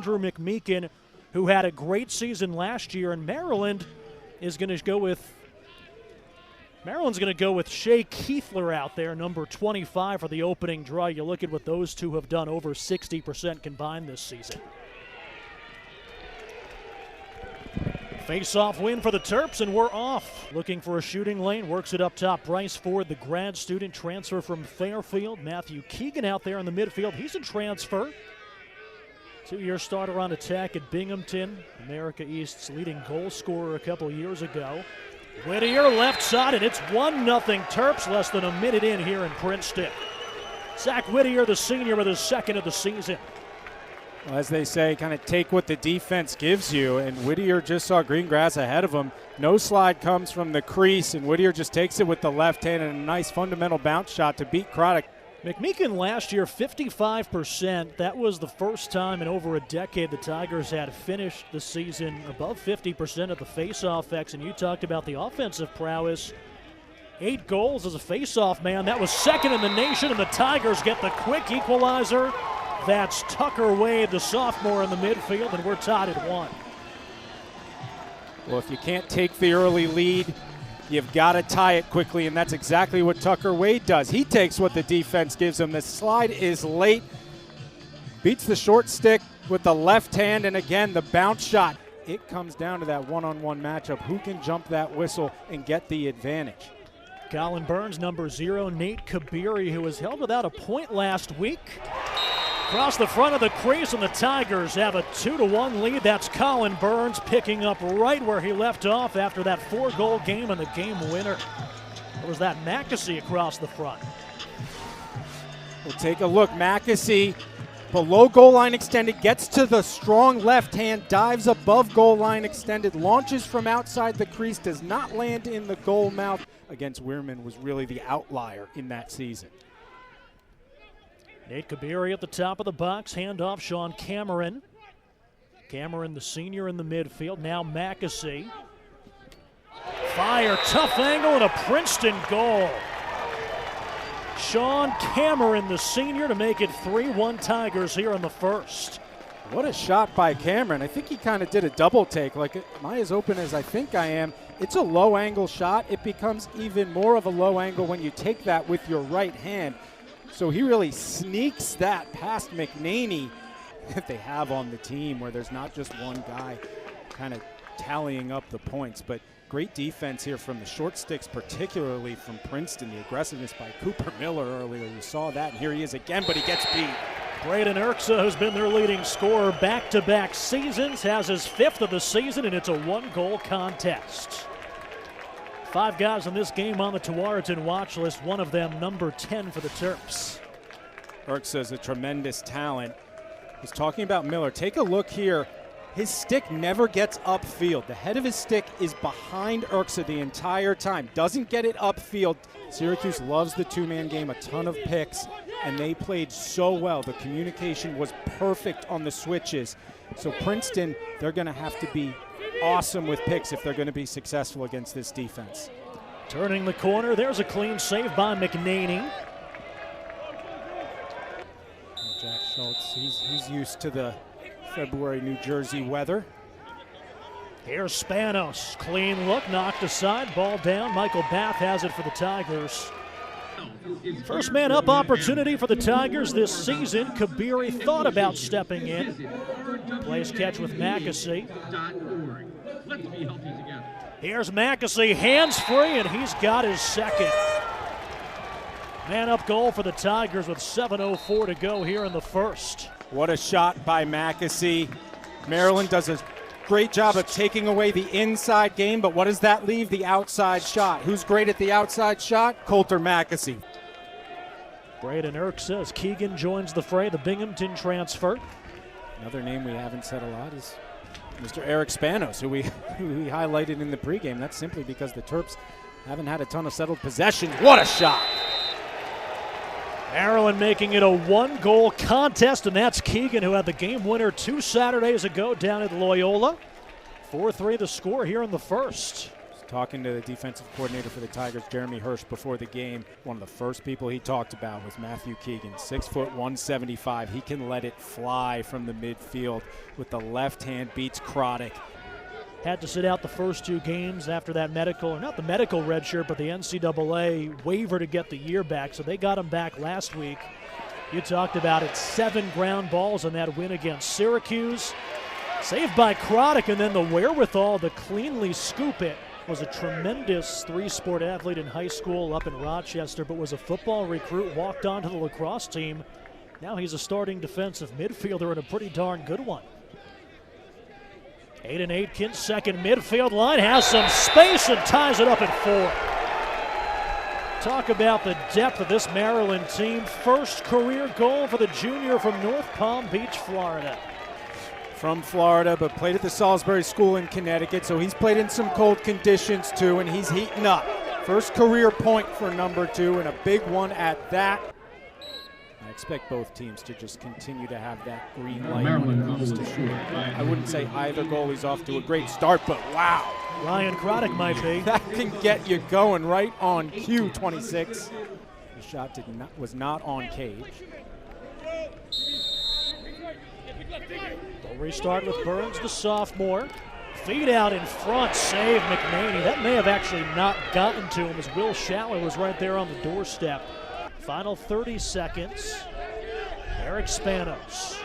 Andrew McMeekin, who had a great season last year, and Maryland's going to go with Shea Keithler out there, number 25 for the opening draw. You look at what those two have done, over 60% combined this season. Face-off win for the Terps, and we're off. Looking for a shooting lane, works it up top. Bryce Ford, the grad student, transfer from Fairfield. Matthew Keegan out there in the midfield. He's a transfer. Two-year starter on attack at Binghamton, America East's leading goal scorer a couple years ago. Whittier left side, and it's 1-0 Terps, less than a minute in here in Princeton. Zach Whittier, the senior, with his second of the season. Well, as they say, kind of take what the defense gives you, and Whittier just saw green grass ahead of him. No slide comes from the crease, and Whittier just takes it with the left hand and a nice fundamental bounce shot to beat Craddock. McMeekin last year, 55%. That was the first time in over a decade the Tigers had finished the season above 50% of the face-off X, and you talked about the offensive prowess. 8 goals as a face-off man. That was second in the nation, and the Tigers get the quick equalizer. That's Tucker Wade, the sophomore in the midfield, and we're tied at 1. Well, if you can't take the early lead, you've got to tie it quickly, and that's exactly what Tucker Wade does. He takes what the defense gives him. The slide is late, beats the short stick with the left hand, and again, the bounce shot. It comes down to that one-on-one matchup. Who can jump that whistle and get the advantage? Colin Burns, number 0. Nate Kabiri, who was held without a point last week. Across the front of the crease, and the Tigers have a 2-1 lead. That's Colin Burns picking up right where he left off after that 4-goal game and the game winner. Or was that Mackesy across the front? We'll take a look. Mackesy, below goal line extended, gets to the strong left hand, dives above goal line extended, launches from outside the crease, does not land in the goal mouth. Against Weirman was really the outlier in that season. Nate Kabiri at the top of the box, handoff Sean Cameron. Cameron, the senior, in the midfield. Now Mackesy. Fire, tough angle, and a Princeton goal. Sean Cameron, the senior, to make it 3-1 Tigers here in the first. What a shot by Cameron. I think he kind of did a double take. Like, am I as open as I think I am? It's a low angle shot. It becomes even more of a low angle when you take that with your right hand. So he really sneaks that past McNaney that they have on the team, where there's not just one guy kind of tallying up the points. But great defense here from the short sticks, particularly from Princeton. The aggressiveness by Cooper Miller earlier. You saw that, and here he is again, but he gets beat. Braden Erksa, who's been their leading scorer back-to-back seasons, has his 5th of the season, and it's a 1-goal contest. 5 guys in this game on the Tewaaraton watch list, one of them number 10 for the Terps. Erksa is a tremendous talent. He's talking about Miller. Take a look here. His stick never gets upfield. The head of his stick is behind Erksa the entire time. Doesn't get it upfield. Syracuse loves the 2-man game, a ton of picks, and they played so well. The communication was perfect on the switches. So Princeton, they're going to have to be awesome with picks if they're going to be successful against this defense. Turning the corner, there's a clean save by McNaney. Jack Schultz, he's used to the February New Jersey weather. Here's Spanos, clean look, knocked aside, ball down. Michael Bath has it for the Tigers. First man up opportunity for the Tigers this season. Kabiri thought about stepping in. Plays catch with Mackesy. Here's Mackesy, hands free, and he's got his second. Man up goal for the Tigers with 7:04 to go here in the first. What a shot by Mackesy. Maryland does a great job of taking away the inside game, but what does that leave? The outside shot. Who's great at the outside shot? Coulter Mackesy. Braden Erksa as Keegan joins the fray, the Binghamton transfer. Another name we haven't said a lot is Mr. Eric Spanos, who we highlighted in the pregame. That's simply because the Terps haven't had a ton of settled possessions. What a shot! Maryland making it a 1-goal contest, and that's Keegan, who had the game winner 2 Saturdays ago down at Loyola. 4-3 the score here in the first. Talking to the defensive coordinator for the Tigers, Jeremy Hirsch, before the game, one of the first people he talked about was Matthew Keegan, 6 foot 175. He can let it fly from the midfield with the left hand, beats Croddick. Had to sit out the first 2 games after that medical, or not the medical red shirt, but the NCAA waiver to get the year back. So they got him back last week. You talked about it, 7 ground balls in that win against Syracuse. Saved by Croddick, and then the wherewithal to cleanly scoop it. Was a tremendous 3-sport athlete in high school up in Rochester, but was a football recruit, walked on to the lacrosse team. Now he's a starting defensive midfielder and a pretty darn good one. Aiden Atkins, second midfield line, has some space and ties it up at 4. Talk about the depth of this Maryland team. First career goal for the junior from North Palm Beach, Florida. From Florida, but played at the Salisbury School in Connecticut, so he's played in some cold conditions too, and he's heating up. First career point for number 2, and a big one at that. I expect both teams to just continue to have that green light when it comes to shooting. I wouldn't say either goalie's off to a great start, but wow. Ryan Croddick might be. That can get you going right on cue, 26. The shot was not on cage. We'll restart with Burns, the sophomore. Feed out in front, save McNaney. That may have actually not gotten to him as Will Schaller was right there on the doorstep. Final 30 seconds. Eric Spanos.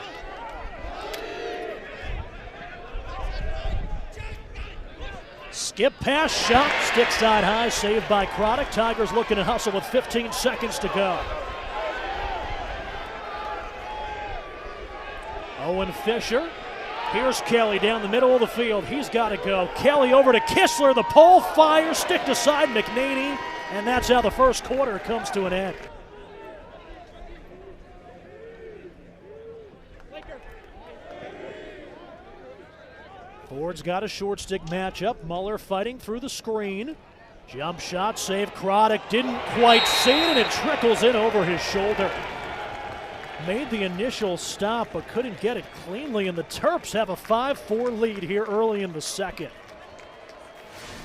Skip pass, shot, stick side high, saved by Croddick. Tigers looking to hustle with 15 seconds to go. Owen Fisher. Here's Kelly down the middle of the field. He's got to go. Kelly over to Kistler. The pole fires, stick to side McNaney. And that's how the first quarter comes to an end. Ford's got a short stick matchup. Muller fighting through the screen. Jump shot, save. Croddick didn't quite see it, and it trickles in over his shoulder. Made the initial stop, but couldn't get it cleanly, and the Terps have a 5-4 lead here early in the second.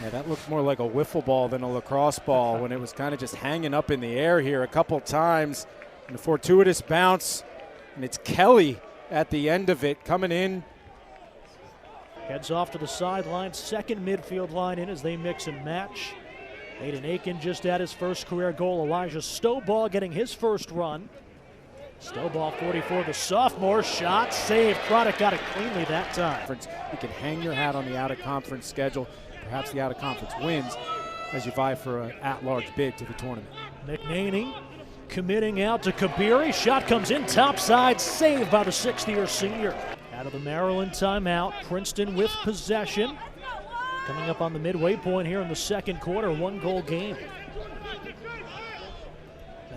Yeah, that looked more like a wiffle ball than a lacrosse ball when it was kind of just hanging up in the air here a couple times. And a fortuitous bounce, and it's Kelly at the end of it coming in. Heads off to the sideline, second midfield line in as they mix and match. Aiden Aiken just at his first career goal. Elijah Stovall getting his first run. Stovall, 44, the sophomore, shot, save. Croddick got it cleanly that time. You can hang your hat on the out-of-conference schedule. Perhaps the out-of-conference wins as you vie for an at-large bid to the tournament. McNaney committing out to Kabiri. Shot comes in topside, saved by the sixth-year senior. Out of the Maryland timeout, Princeton with possession. Coming up on the midway point here in the second quarter, 1-goal game.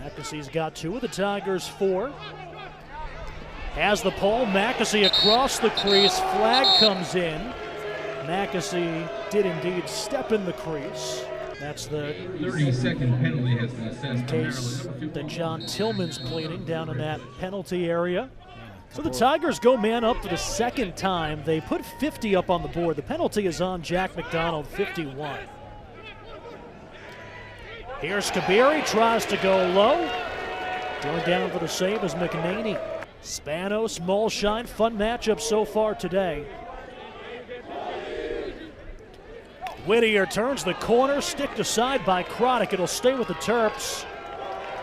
Mackessy's got 2 of the Tigers' 4. Has the pole, Mackessy across the crease, flag comes in. Mackessy did indeed step in the crease. That's the 30-second penalty has been assessed. Case that John Tillman's pleading down in that penalty area. So the Tigers go man up for the second time. They put 50 up on the board. The penalty is on Jack McDonald, 51. Here's Kabiri, tries to go low. Going down for the save is McNaney. Spanos, Mulshine, fun matchup so far today. Whittier turns the corner, stick to side by Croddick. It'll stay with the Terps.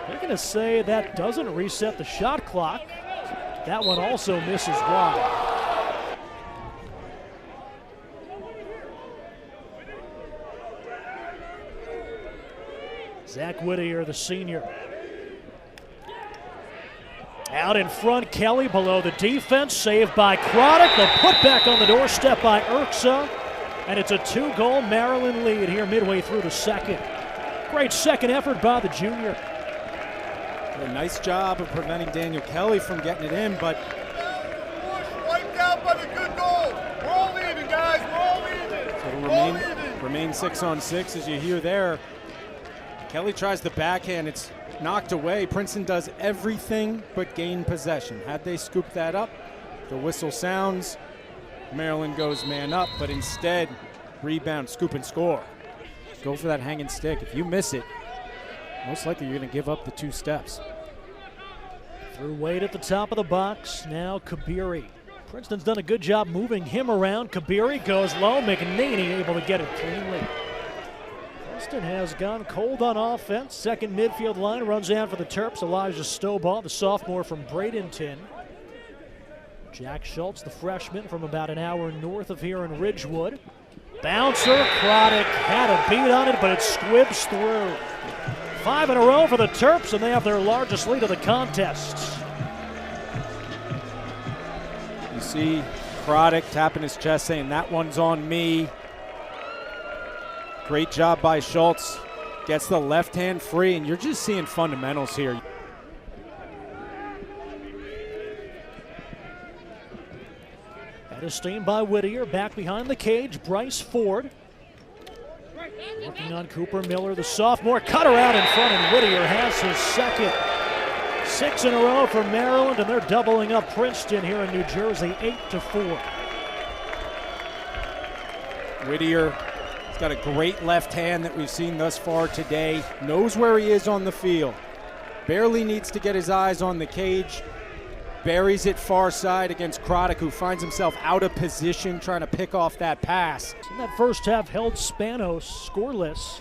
They're going to say that doesn't reset the shot clock. That one also misses wide. Zach Whittier, the senior. Out in front, Kelly below the defense, saved by Croddick. The putback on the doorstep by Urksa. And it's a 2-goal Maryland lead here midway through the second. Great second effort by the junior. A nice job of preventing Daniel Kelly from getting it in, but wiped out by the good goal. We're all leaving, guys. We're all leaving. So it'll remain 6-on-6 as you hear there. Kelly tries the backhand. It's knocked away. Princeton does everything but gain possession. Had they scooped that up, the whistle sounds. Maryland goes man up, but instead, rebound, scoop, and score. go for that hanging stick. If you miss it, most likely you're going to give up the 2 steps. Through Wade at the top of the box. Now Kabiri. Princeton's done a good job moving him around. Kabiri goes low. McNaney able to get it cleanly. Princeton has gone cold on offense. Second midfield line runs down for the Terps. Elijah Stovall, the sophomore from Bradenton. Jack Schultz, the freshman from about an hour north of here in Ridgewood. Bouncer, Croddick had a beat on it, but it squibs through. 5 in a row for the Terps, and they have their largest lead of the contest. You see Croddick tapping his chest saying, that one's on me. Great job by Schultz. Gets the left hand free, and you're just seeing fundamentals here. That is steamed by Whittier. Back behind the cage, Bryce Ford. Working on Cooper Miller, the sophomore. Cutter out in front, and Whittier has his second. 6 in a row for Maryland, and they're doubling up Princeton here in New Jersey, 8-4. Whittier has got a great left hand that we've seen thus far today. Knows where he is on the field. Barely needs to get his eyes on the cage. Buries it far side against Croddick, who finds himself out of position trying to pick off that pass. In that first half held Spanos scoreless.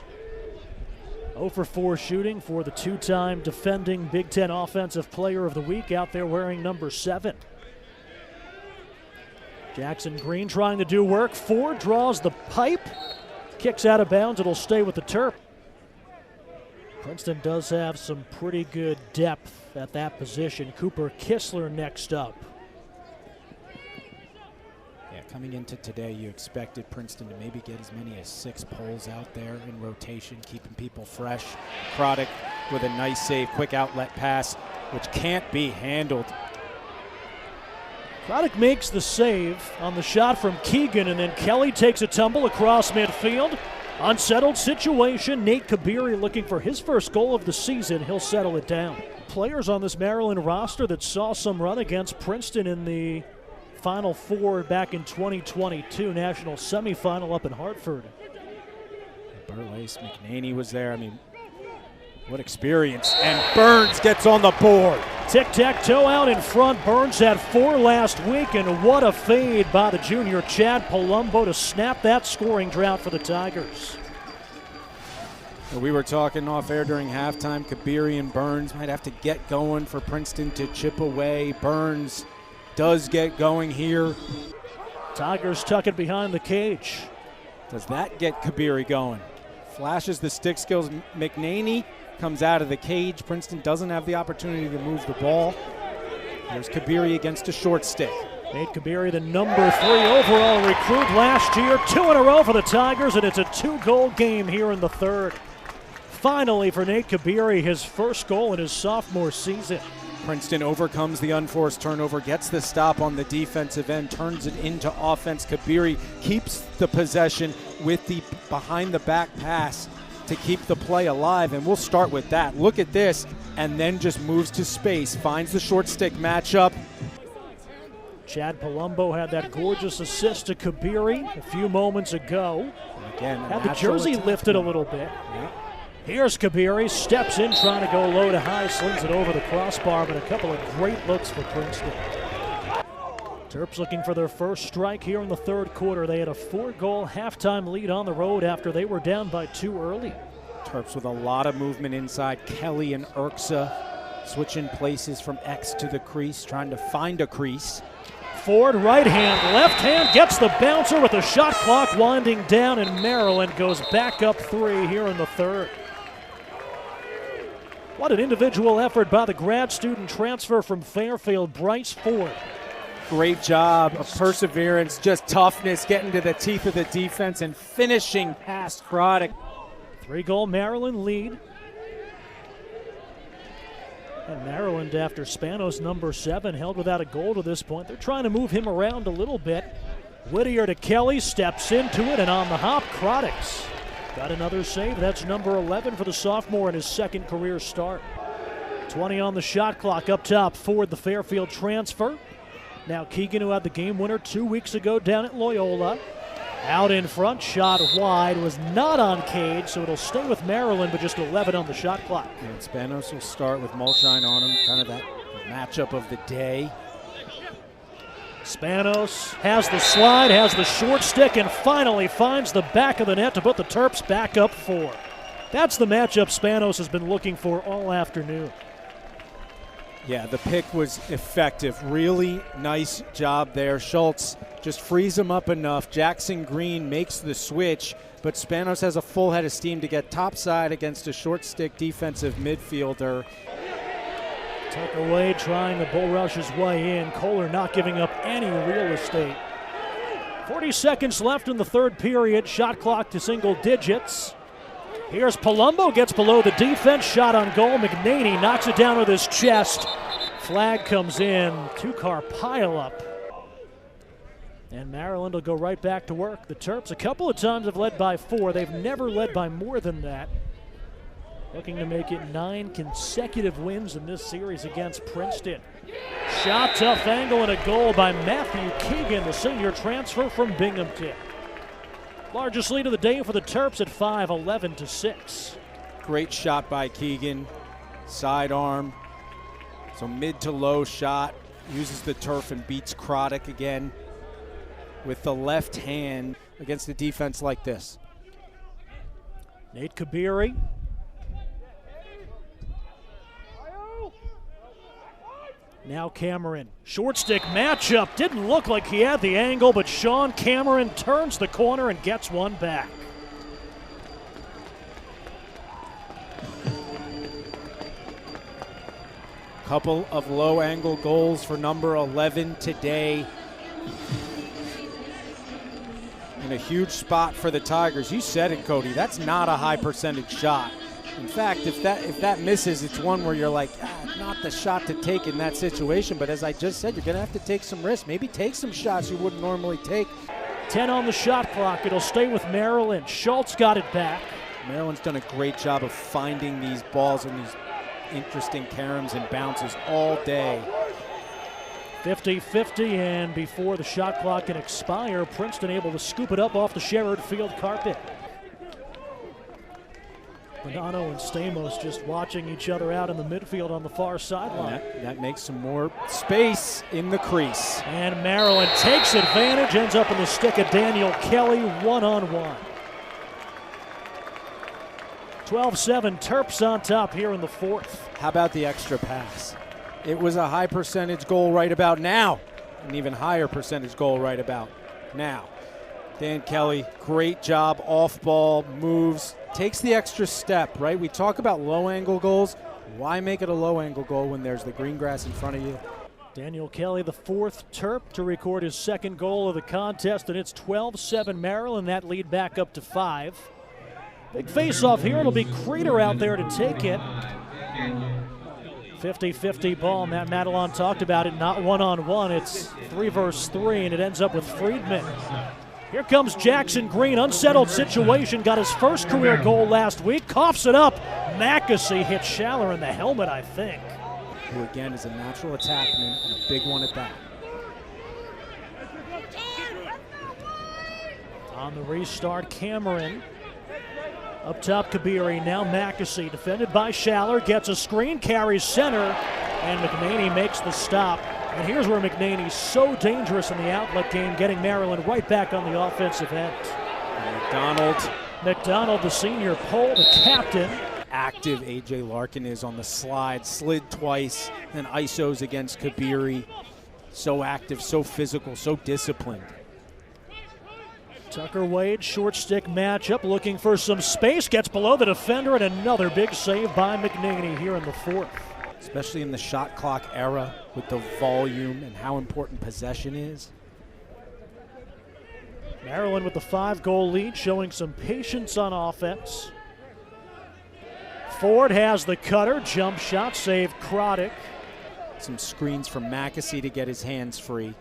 0 for 4 shooting for the 2-time defending Big Ten Offensive Player of the Week out there wearing number 7. Jackson Green trying to do work. Ford draws the pipe. Kicks out of bounds. It'll stay with the Terp. Princeton does have some pretty good depth at that position. Cooper Kistler next up. Yeah, coming into today, you expected Princeton to maybe get as many as 6 poles out there in rotation, keeping people fresh. Croddick with a nice save, quick outlet pass, which can't be handled. Croddick makes the save on the shot from Keegan, and then Kelly takes a tumble across midfield. Unsettled situation. Nate Kabiri looking for his first goal of the season. He'll settle it down. Players on this Maryland roster that saw some run against Princeton in the Final Four back in 2022 national semifinal up in Hartford. Burlace, McNaney was there. I mean, what experience. And Burns gets on the board. Tic-tac-toe out in front. Burns had 4 last week, and what a fade by the junior Chad Palumbo to snap that scoring drought for the Tigers. We were talking off air during halftime. Kabiri and Burns might have to get going for Princeton to chip away. Burns does get going here. Tigers tuck it behind the cage. Does that get Kabiri going? Flashes the stick skills. McNaney comes out of the cage. Princeton doesn't have the opportunity to move the ball. There's Kabiri against a short stick. Nate Kabiri, the number 3 overall recruit last year. 2 in a row for the Tigers, and it's a 2-goal game here in the third. Finally for Nate Kabiri, his first goal in his sophomore season. Princeton overcomes the unforced turnover, gets the stop on the defensive end, turns it into offense. Kabiri keeps the possession with the behind-the-back pass to keep the play alive, and we'll start with that. Look at this, and then just moves to space, finds the short stick matchup. Chad Palumbo had that gorgeous assist to Kabiri a few moments ago. Again, had the jersey lifted a little bit. Yeah. Here's Kabiri, steps in, trying to go low to high, slings it over the crossbar, but a couple of great looks for Princeton. Terps looking for their first strike here in the third quarter. They had a 4-goal halftime lead on the road after they were down by 2 early. Terps with a lot of movement inside. Kelly and Urksa switching places from X to the crease, trying to find a crease. Ford, right hand, left hand, gets the bouncer with the shot clock winding down, and Maryland goes back up 3 here in the third. What an individual effort by the grad student transfer from Fairfield, Bryce Ford. Great job of perseverance, just toughness, getting to the teeth of the defense and finishing past Croddick. 3-goal Maryland lead. And Maryland, after Spanos, number 7, held without a goal to this point. They're trying to move him around a little bit. Whittier to Kelly, steps into it, and on the hop, Croddick's got another save. That's number 11 for the sophomore in his second career start. 20 on the shot clock. Up top, Ford, the Fairfield transfer. Now Keegan, who had the game winner 2 weeks ago down at Loyola. Out in front, shot wide, was not on Cage, so it'll stay with Maryland, but just 11 on the shot clock. And Spanos will start with Mulshine on him, kind of that matchup of the day. Spanos has the slide, has the short stick, and finally finds the back of the net to put the Terps back up 4. That's the matchup Spanos has been looking for all afternoon. Yeah, the pick was effective. Really nice job there. Schultz just frees him up enough. Jackson Green makes the switch, but Spanos has a full head of steam to get topside against a short stick defensive midfielder. Tucker Wade trying to bull rush his way in. Kohler not giving up any real estate. 40 seconds left in the third period. Shot clock to single digits. Here's Palumbo, gets below the defense, shot on goal. McNaney knocks it down with his chest. Flag comes in, 2-car pileup. And Maryland will go right back to work. The Terps a couple of times have led by 4. They've never led by more than that. Looking to make it 9 consecutive wins in this series against Princeton. Shot, tough angle, and a goal by Matthew Keegan, the senior transfer from Binghamton. Largest lead of the day for the Terps at 5, 11-6. Great shot by Keegan. Sidearm. So mid to low shot. Uses the turf and beats Croddick again with the left hand against a defense like this. Nate Kabiri. Now Cameron. Short stick matchup. Didn't look like he had the angle, but Sean Cameron turns the corner and gets one back. Couple of low angle goals for number 11 today. And a huge spot for the Tigers. You said it, Cody. That's not a high percentage shot. In fact, if that misses, it's one where you're like, not the shot to take in that situation. But as I just said, you're going to have to take some risks. Maybe take some shots you wouldn't normally take. 10 on the shot clock. It'll stay with Maryland. Schultz got it back. Maryland's done a great job of finding these balls and these interesting caroms and bounces all day. 50-50, and before the shot clock can expire, Princeton able to scoop it up off the Sherrod Field carpet. Bonanno and Stamos just watching each other out in the midfield on the far sideline. That makes some more space in the crease. And Maryland takes advantage, ends up in the stick of Daniel Kelly, one-on-one. 12-7, Terps on top here in the fourth. How about the extra pass? It was a high percentage goal right about now. An even higher percentage goal right about now. Dan Kelly, great job, off ball, moves, takes the extra step, right? We talk about low angle goals. Why make it a low angle goal when there's the green grass in front of you? Daniel Kelly, the fourth Terp to record his second goal of the contest, and it's 12-7 Maryland. That lead back up to 5. Big face-off here. It'll be Creeder out there to take it. 50-50 ball. Matt Madelon talked about it, not one-on-one. It's 3 versus 3, and it ends up with Friedman. Here comes Jackson Green, unsettled situation, got his first career goal last week, coughs it up. Mackesy hits Schaller in the helmet, I think. Who again is a natural attackman and a big one at that. On the restart, Cameron. Up top, Kabiri, now Mackesy, defended by Schaller, gets a screen, carries center, and McNaney makes the stop. And here's where McNaney's so dangerous in the outlet game, getting Maryland right back on the offensive end. McDonald, the senior pole, the captain. Active A.J. Larkin is on the slide, slid twice, and ISOs against Kabiri. So active, so physical, so disciplined. Tucker Wade, short stick matchup, looking for some space, gets below the defender, and another big save by McNaney here in the fourth. Especially in the shot clock era with the volume and how important possession is. Maryland with the 5-goal lead, showing some patience on offense. Ford has the cutter, jump shot, saved Croddick. Some screens from Mackesy to get his hands free.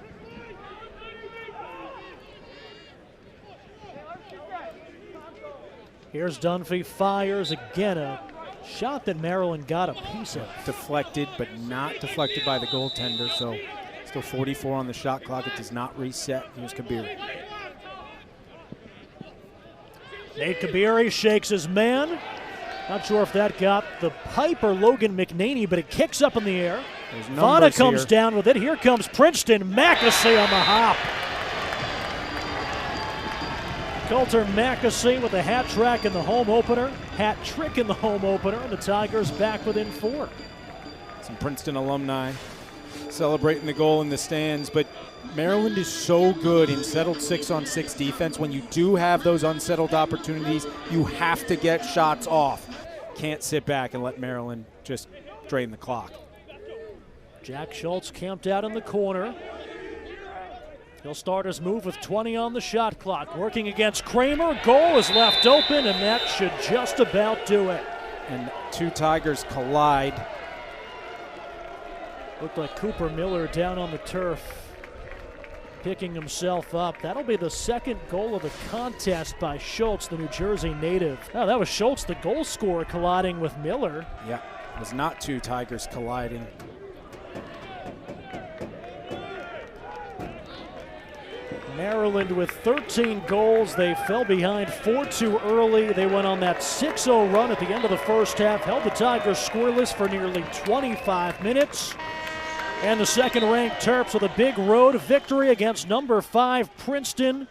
Here's Dunphy, fires again, a shot that Maryland got a piece of. Deflected, but not deflected by the goaltender, so still 44 on the shot clock. It does not reset. Here's Kabiri. Nate Kabiri shakes his man. Not sure if that got the pipe or Logan McNaney, but it kicks up in the air. Vana comes down with it. Here comes Princeton. Mackesy on the hop. Coulter Mackesy with a hat trick in the home opener. And the Tigers back within 4. Some Princeton alumni celebrating the goal in the stands, but Maryland is so good in settled 6-on-6 defense. When you do have those unsettled opportunities, you have to get shots off. Can't sit back and let Maryland just drain the clock. Jack Schultz camped out in the corner. He'll start his move with 20 on the shot clock. Working against Kramer. Goal is left open, and that should just about do it. And 2 Tigers collide. Looked like Cooper Miller down on the turf, picking himself up. That'll be the second goal of the contest by Schultz, the New Jersey native. Oh, that was Schultz, the goal scorer, colliding with Miller. Yeah, it was not 2 Tigers colliding. Maryland with 13 goals. They fell behind 4 too early. They went on that 6-0 run at the end of the first half, held the Tigers scoreless for nearly 25 minutes. And the second-ranked Terps with a big road victory against number 5 Princeton.